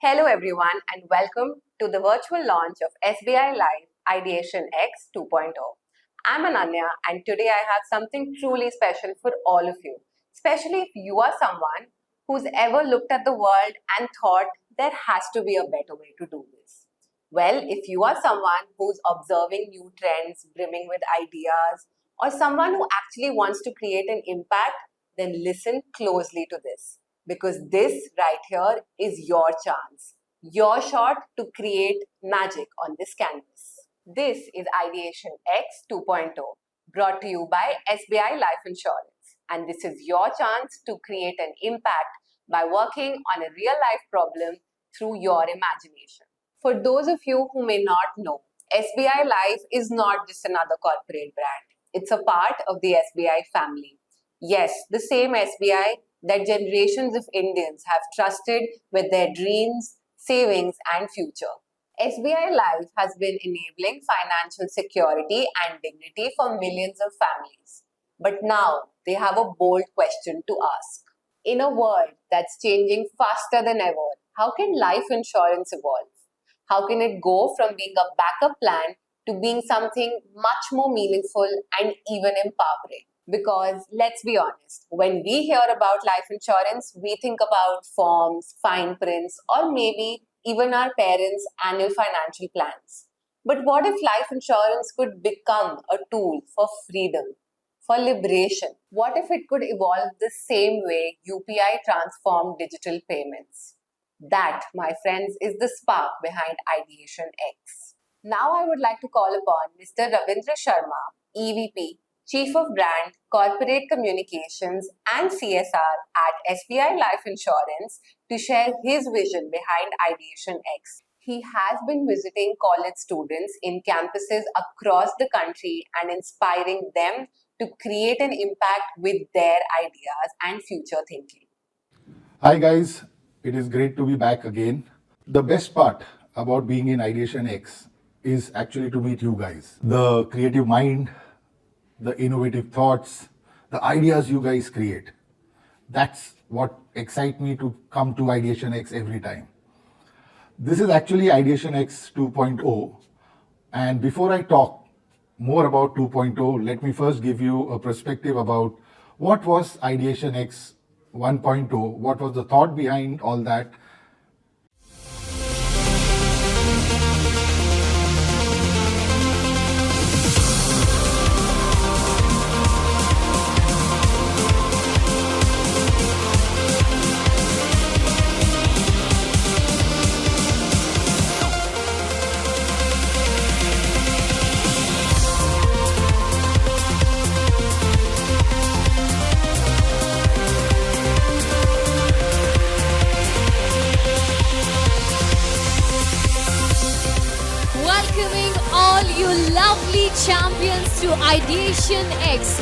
Hello everyone and welcome to the virtual launch of SBI Live Ideation X 2.0. I'm Ananya and today I have something truly special for all of you, especially if you are someone who's ever looked at the world and thought there has to be a better way to do this. Well, if you are someone who's observing new trends, brimming with ideas, or someone who actually wants to create an impact, then listen closely to this. Because this right here is your chance, your shot to create magic on this canvas. This is Ideation X 2.0, brought to you by SBI Life Insurance. And this is your chance to create an impact by working on a real life problem through your imagination. For those of you who may not know, SBI Life is not just another corporate brand. It's a part of the SBI family. Yes, the same SBI that generations of Indians have trusted with their dreams, savings, and future. SBI Life has been enabling financial security and dignity for millions of families. But now they have a bold question to ask. In a world that's changing faster than ever, how can life insurance evolve? How can it go from being a backup plan to being something much more meaningful and even empowering? Because let's be honest, when we hear about life insurance, we think about forms, fine prints, or maybe even our parents' annual financial plans. But what if life insurance could become a tool for freedom, for liberation? What if it could evolve the same way UPI transformed digital payments? That, my friends, is the spark behind Ideation X. Now I would like to call upon Mr. Ravindra Sharma, EVP, Chief of Brand, Corporate Communications and CSR at SBI Life Insurance to share his vision behind Ideation X. He has been visiting college students in campuses across the country and inspiring them to create an impact with their ideas and future thinking. Hi guys, it is great to be back again. The best part about being in Ideation X is actually to meet you guys. The creative mind, the innovative thoughts, the ideas you guys create. That's what excites me to come to Ideation X every time. This is actually Ideation X 2.0. And before I talk more about 2.0, let me first give you a perspective about what was Ideation X 1.0, what was the thought behind all that. Welcoming all you lovely champions to Ideation X.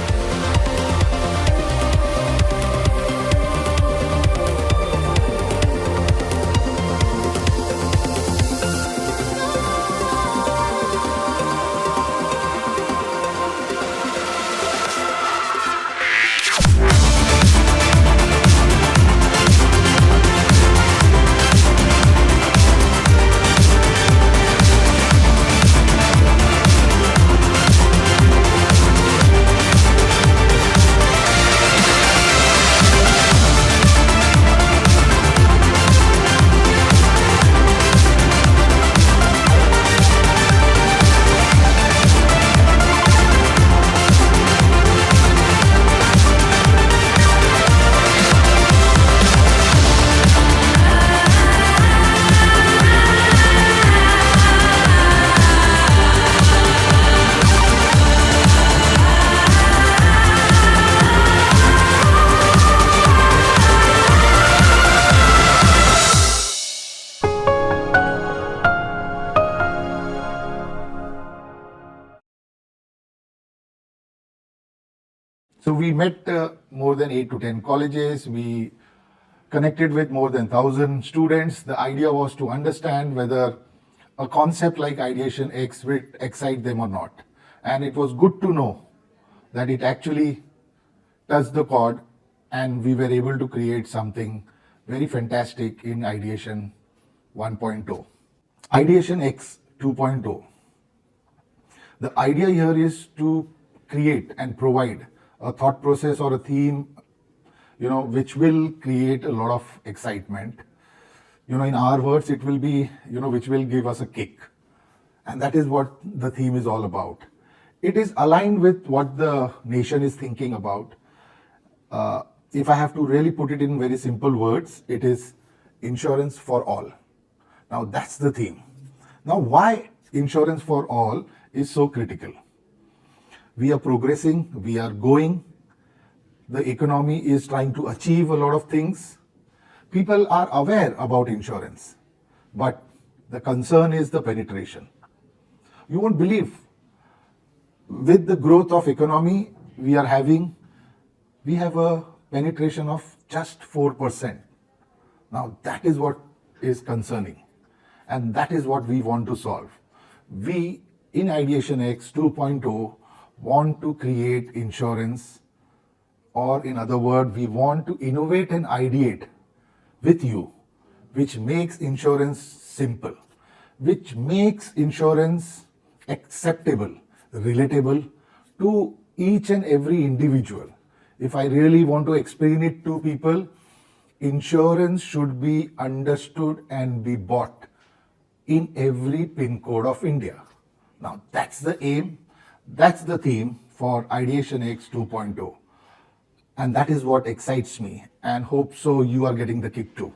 So we met more than 8 to 10 colleges. We connected with more than 1,000 students. The idea was to understand whether a concept like Ideation X will excite them or not. And it was good to know that it actually touched the chord and we were able to create something very fantastic in Ideation 1.0, Ideation X 2.0. The idea here is to create and provide a thought process or a theme, which will create a lot of excitement. In our words, it will be, which will give us a kick. And that is what the theme is all about. It is aligned with what the nation is thinking about. If I have to really put it in very simple words, it is insurance for all. Now that's the theme. Now why insurance for all is so critical? We are progressing, we are going, the economy is trying to achieve a lot of things. People are aware about insurance, but the concern is the penetration. You won't believe, with the growth of economy we have a penetration of just 4%. Now that is what is concerning, and that is what we want to solve. We in Ideation X 2.0 want to create insurance, or in other words, we want to innovate and ideate with you, which makes insurance simple, which makes insurance acceptable, relatable to each and every individual. If I really want to explain it to people, insurance should be understood and be bought in every pin code of India. Now that's the aim, that's the theme for Ideation X 2.0. And that is what excites me, and hope so you are getting the kick too.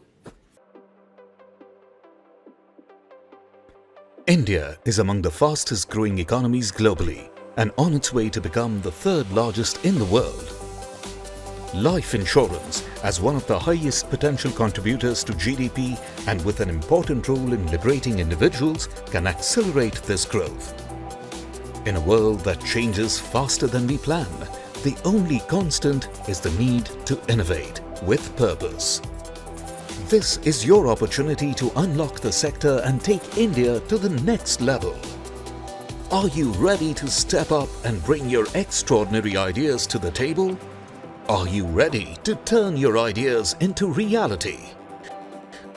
India is among the fastest growing economies globally and on its way to become the third largest in the world. Life insurance, as one of the highest potential contributors to GDP and with an important role in liberating individuals, can accelerate this growth. In a world that changes faster than we plan, the only constant is the need to innovate with purpose. This is your opportunity to unlock the sector and take India to the next level. Are you ready to step up and bring your extraordinary ideas to the table? Are you ready to turn your ideas into reality?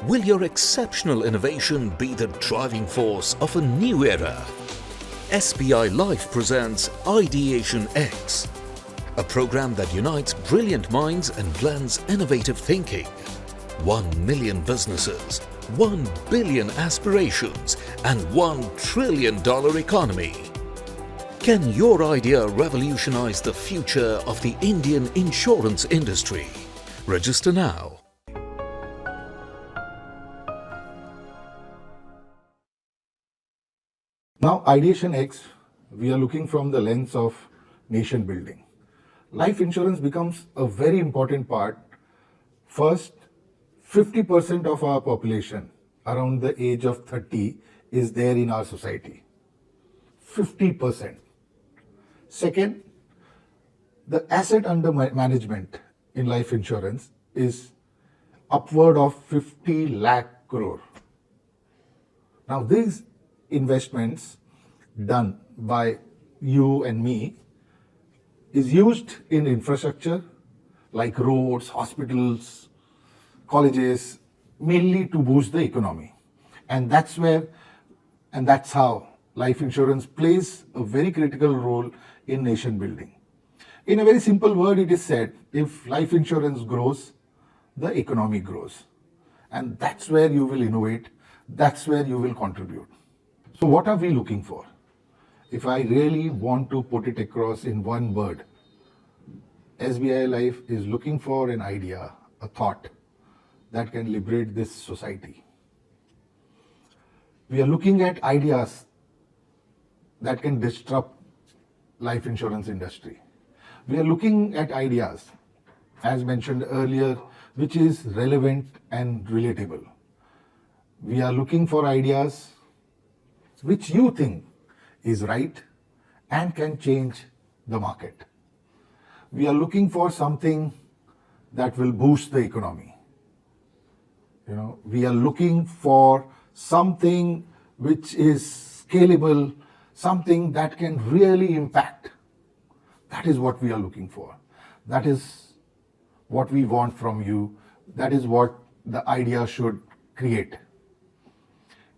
Will your exceptional innovation be the driving force of a new era? SBI Life presents Ideation X, a program that unites brilliant minds and blends innovative thinking. 1 million businesses, 1 billion aspirations, and $1 trillion economy. Can your idea revolutionize the future of the Indian insurance industry? Register now. Now, Ideation X, we are looking from the lens of nation building. Life insurance becomes a very important part. First, 50% of our population around the age of 30 is there in our society. 50%. Second, the asset under management in life insurance is upward of 50 lakh crore. Now, these investments done by you and me is used in infrastructure like roads, hospitals, colleges, mainly to boost the economy. And that's how life insurance plays a very critical role in nation building. In a very simple word, it is said, if life insurance grows, the economy grows. And that's where you will innovate, that's where you will contribute. So what are we looking for? If I really want to put it across in one word, SBI Life is looking for an idea, a thought that can liberate this society. We are looking at ideas that can disrupt life insurance industry. We are looking at ideas, as mentioned earlier, which is relevant and relatable. We are looking for ideas which you think is right and can change the market. We are looking for something that will boost the economy. We are looking for something which is scalable, something that can really impact. That is what we are looking for. That is what we want from you. That is what the idea should create.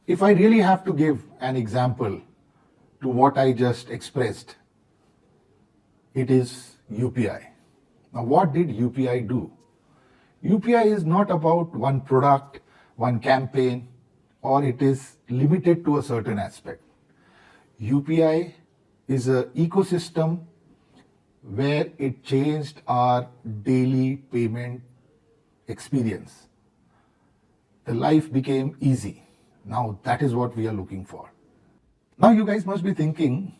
If I really have to give an example to what I just expressed, it is UPI. Now, what did UPI do? UPI is not about one product, one campaign, or it is limited to a certain aspect. UPI is an ecosystem where it changed our daily payment experience. The life became easy. Now that is what we are looking for. Now you guys must be thinking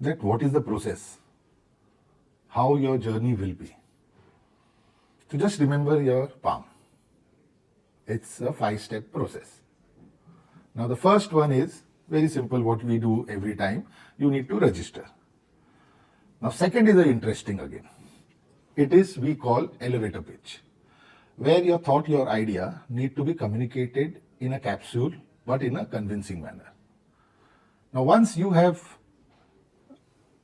that what is the process? How your journey will be. So just remember your palm. It's a 5-step process. Now the first one is very simple, what we do every time. You need to register. Now second is interesting again. It is we call elevator pitch, where your thought, your idea need to be communicated in a capsule but in a convincing manner. Now once you have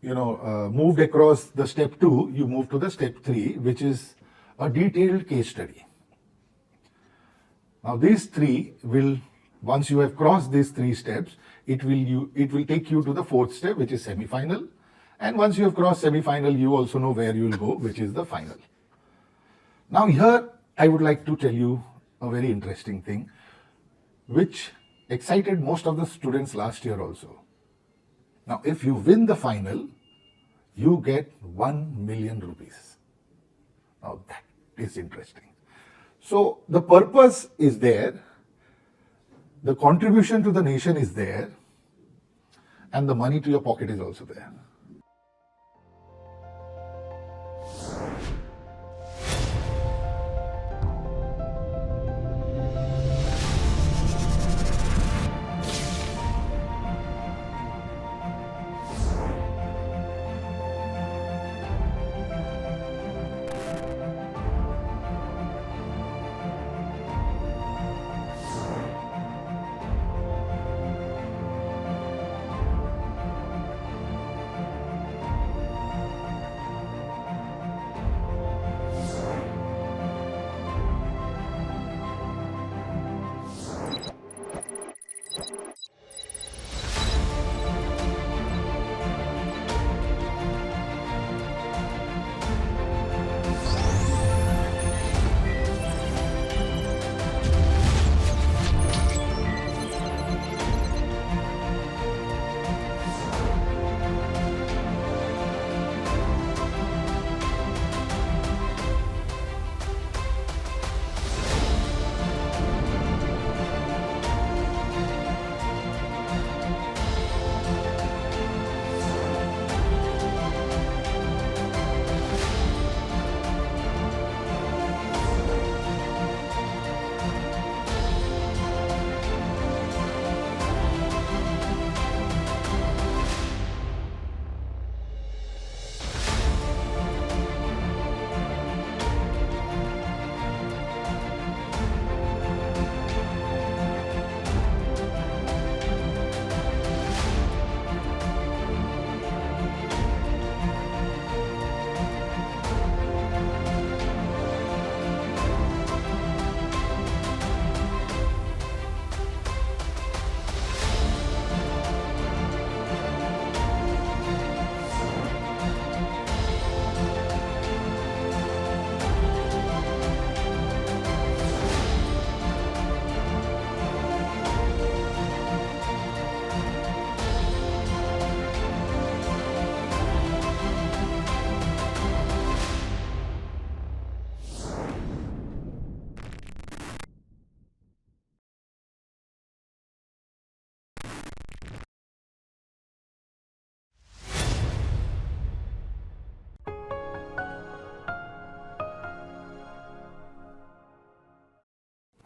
moved across the step 2, you move to the step 3, which is a detailed case study. Now these 3 will, once you have crossed these 3 steps, it will take you to the 4th step, which is semi-final. And once you have crossed semi-final, you also know where you will go, which is the final. Now here, I would like to tell you a very interesting thing, which excited most of the students last year also. Now, if you win the final, you get 1 million rupees. Now that is interesting. So the purpose is there, the contribution to the nation is there, and the money to your pocket is also there.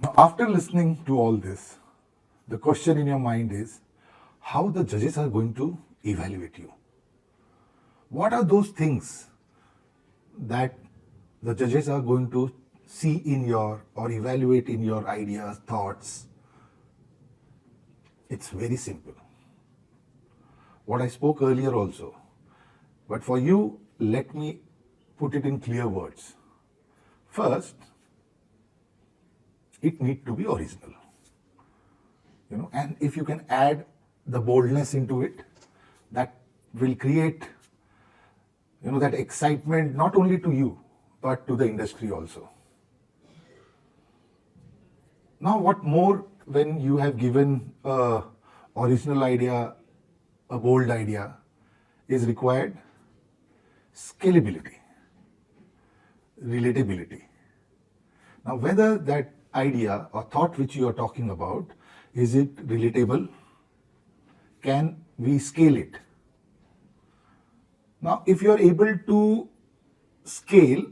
Now, after listening to all this, the question in your mind is how the judges are going to evaluate you. What are those things that the judges are going to see in your or evaluate in your ideas, thoughts? It's very simple. What I spoke earlier also. But for you, let me put it in clear words. First, it needs to be original. and if you can add the boldness into it, that will create, that excitement not only to you, but to the industry also. Now, what more when you have given a original idea, a bold idea, is required? Scalability, relatability. Now, whether that idea or thought which you are talking about, is it relatable? Can we scale it? Now, if you are able to scale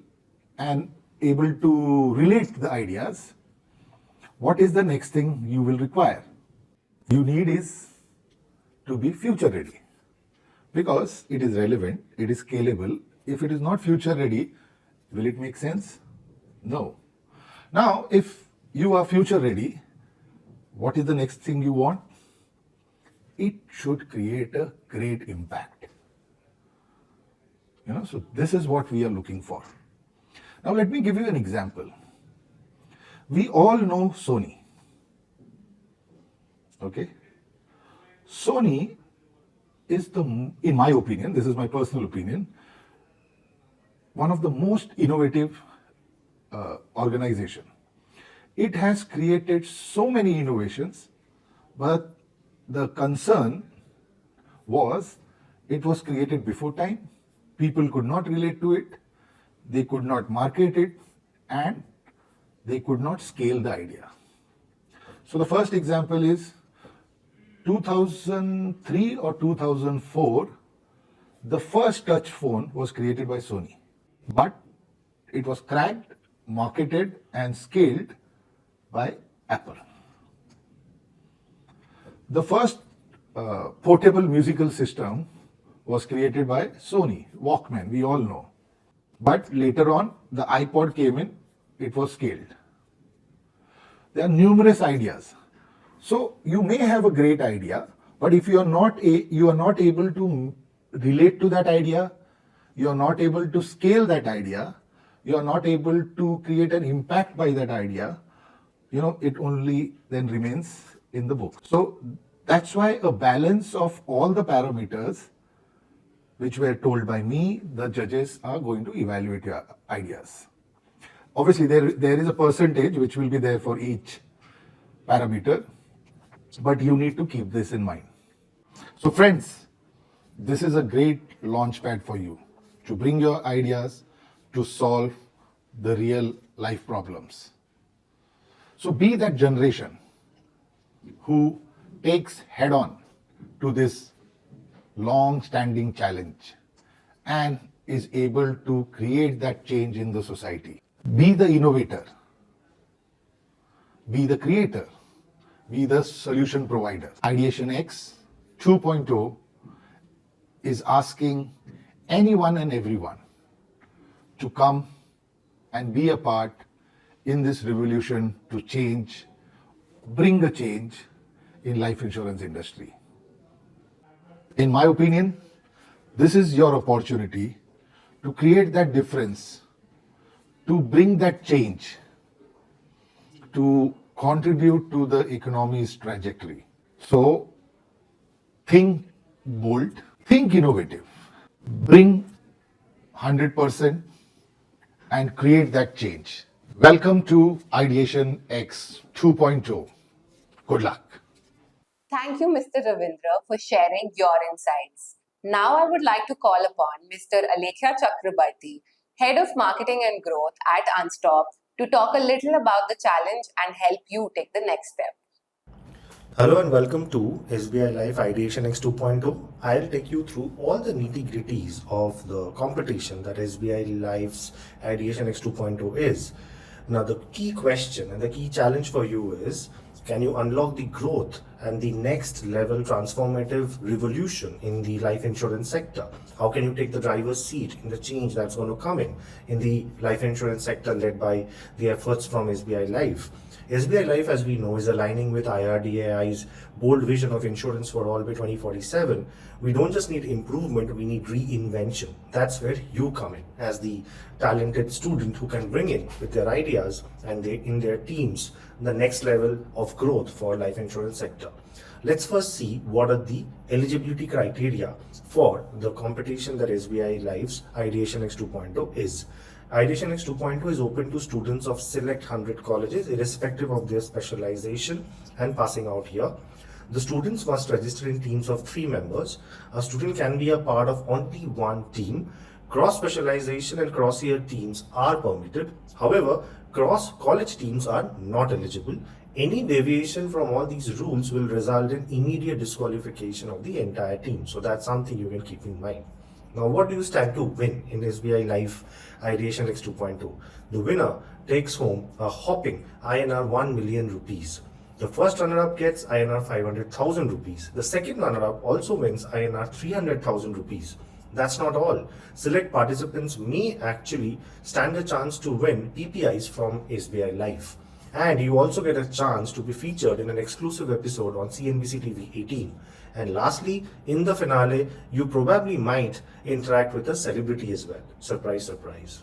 and able to relate the ideas, what is the next thing you will require? You need is to be future ready, because it is relevant, it is scalable. If it is not future ready, will it make sense? No. Now, if you are future ready, what is the next thing you want? It should create a great impact. So this is what we are looking for. Now, let me give you an example. We all know Sony. Okay? Sony is in my opinion, this is my personal opinion, one of the most innovative organization. It has created so many innovations, but the concern was it was created before time. People could not relate to it, they could not market it, and they could not scale the idea. So the first example is 2003 or 2004, the first touch phone was created by Sony, but it was cracked, marketed and scaled by Apple. The first portable musical system was created by Sony, Walkman, we all know. But later on, the iPod came in, it was scaled. There are numerous ideas. So you may have a great idea, but if you are not able to relate to that idea, you are not able to scale that idea, you are not able to create an impact by that idea, it only then remains in the book. So that's why a balance of all the parameters which were told by me, the judges are going to evaluate your ideas. Obviously, there is a percentage which will be there for each parameter, but you need to keep this in mind. So friends, this is a great launch pad for you to bring your ideas to solve the real life problems. So be that generation who takes head on to this long-standing challenge and is able to create that change in the society. Be the innovator, be the creator, be the solution provider. Ideation X 2.0 is asking anyone and everyone to come and be a part in this revolution to change, bring a change in life insurance industry. In my opinion, this is your opportunity to create that difference, to bring that change, to contribute to the economy's trajectory. So think bold, think innovative, bring 100% and create that change. Welcome to Ideation X 2.0. Good luck. Thank you, Mr. Ravindra, for sharing your insights. Now I would like to call upon Mr. Alekhya Chakrabarti, Head of Marketing and Growth at Unstop, to talk a little about the challenge and help you take the next step. Hello and welcome to SBI Live Ideation X 2.0. I'll take you through all the nitty-gritties of the competition that SBI Live's Ideation X 2.0 is. Now the key question and the key challenge for you is, can you unlock the growth and the next level transformative revolution in the life insurance sector? How can you take the driver's seat in the change that's going to come in the life insurance sector led by the efforts from SBI Life? SBI Life, as we know, is aligning with IRDAI's bold vision of insurance for all by 2047. We don't just need improvement, we need reinvention. That's where you come in as the talented student who can bring in with their ideas and in their teams the next level of growth for life insurance sector. sector. Let's first see what are the eligibility criteria for the competition that SBI Life's Ideation X 2.0 is. Ideation X 2.0 is open to students of select 100 colleges, irrespective of their specialization and passing out here. The students must register in teams of 3 members. A student can be a part of only one team. Cross specialization and cross year teams are permitted. However, cross college teams are not eligible. Any deviation from all these rules will result in immediate disqualification of the entire team. So that's something you can keep in mind. Now, what do you stand to win in SBI Life Ideation X 2.0? The winner takes home a hopping INR 1 million rupees. The first runner-up gets INR 500,000 rupees. The second runner-up also wins INR 300,000 rupees. That's not all. Select participants may actually stand a chance to win PPIs from SBI Life. And you also get a chance to be featured in an exclusive episode on CNBC TV 18. And lastly, in the finale, you probably might interact with a celebrity as well. Surprise, surprise.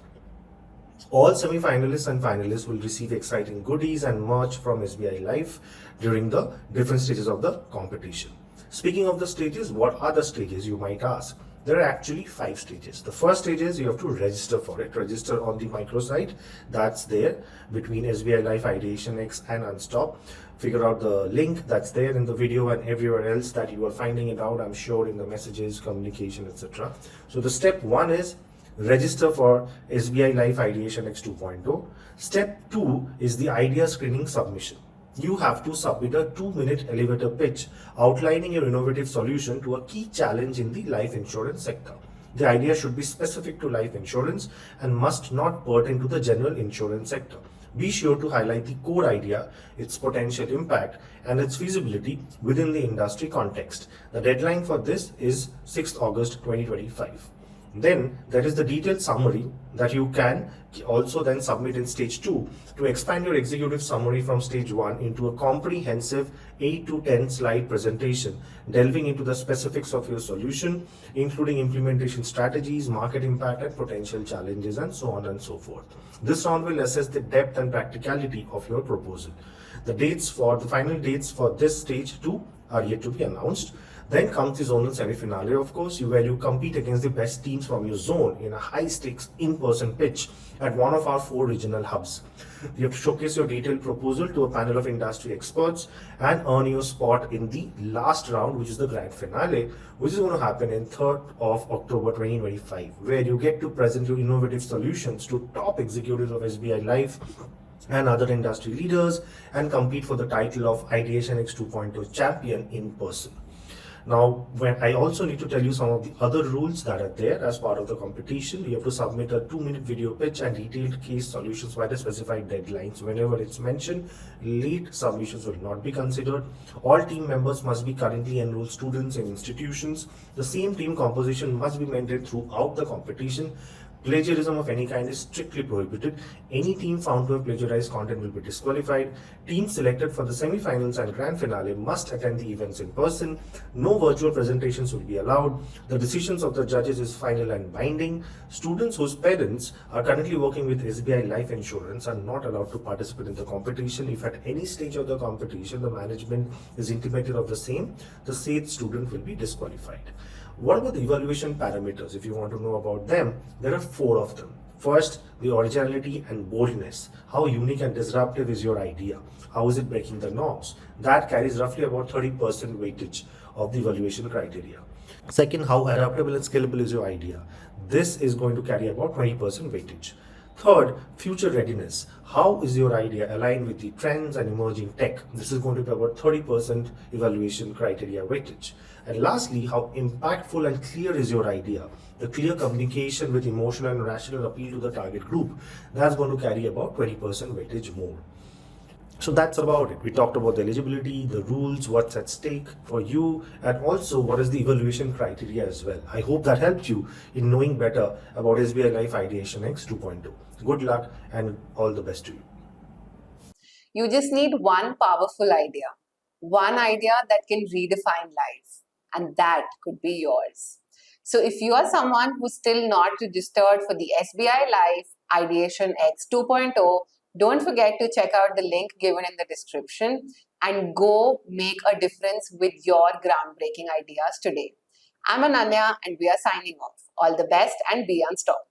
All semi-finalists and finalists will receive exciting goodies and merch from SBI Life during the different stages of the competition. Speaking of the stages, what are the stages, you might ask? There are actually 5 stages. The first stage is you have to register for it. Register on the microsite that's there between SBI Life, Ideation X and Unstop. Figure out the link that's there in the video and everywhere else that you are finding it out, I'm sure, in the messages, communication, etc. So the step 1 is register for SBI Life Ideation X 2.0. Step 2 is the idea screening submission. You have to submit a 2-minute elevator pitch outlining your innovative solution to a key challenge in the life insurance sector. The idea should be specific to life insurance and must not pertain to the general insurance sector. Be sure to highlight the core idea, its potential impact, and its feasibility within the industry context. The deadline for this is 6th August 2025. Then there is the detailed summary that you can also then submit in stage 2 to expand your executive summary from stage 1 into a comprehensive 8 to 10 slide presentation delving into the specifics of your solution, including implementation strategies, market impact and potential challenges, and so on and so forth. This round will assess the depth and practicality of your proposal. The final dates for this stage 2 are yet to be announced. Then comes the zonal semi-finale, of course, where you compete against the best teams from your zone in a high-stakes in-person pitch at one of our 4 regional hubs. You have to showcase your detailed proposal to a panel of industry experts and earn your spot in the last round, which is the grand finale, which is going to happen in 3rd of October 2025, where you get to present your innovative solutions to top executives of SBI Life and other industry leaders and compete for the title of Ideation X 2.0 champion in person. Now, I also need to tell you some of the other rules that are there as part of the competition. You have to submit a 2-minute video pitch and detailed case solutions by the specified deadlines. Whenever it's mentioned, late submissions will not be considered. All team members must be currently enrolled students in institutions. The same team composition must be maintained throughout the competition. Plagiarism of any kind is strictly prohibited. Any team found to have plagiarized content will be disqualified. Teams selected for the semi-finals and grand finale must attend the events in person. No virtual presentations will be allowed. The decisions of the judges is final and binding. Students whose parents are currently working with SBI Life Insurance are not allowed to participate in the competition. If at any stage of the competition the management is intimated of the same, the said student will be disqualified. What about the evaluation parameters? If you want to know about them, there are 4 of them. First, the originality and boldness. How unique and disruptive is your idea? How is it breaking the norms? That carries roughly about 30% weightage of the evaluation criteria. Second, how adaptable and scalable is your idea? This is going to carry about 20% weightage. Third, future readiness. How is your idea aligned with the trends and emerging tech? This is going to be about 30% evaluation criteria weightage. And lastly, how impactful and clear is your idea? The clear communication with emotional and rational appeal to the target group. That's going to carry about 20% weightage more. So that's about it. We talked about the eligibility, the rules, what's at stake for you, and also what is the evaluation criteria as well. I hope that helped you in knowing better about SBI Life Ideation X 2.0. Good luck and all the best to you. You just need one powerful idea, one idea that can redefine life, and that could be yours. So if you are someone who's still not registered for the SBI Life Ideation X 2.0, don't forget to check out the link given in the description. and go make a difference with your groundbreaking ideas today. I'm Ananya and we are signing off. All the best and be unstoppable.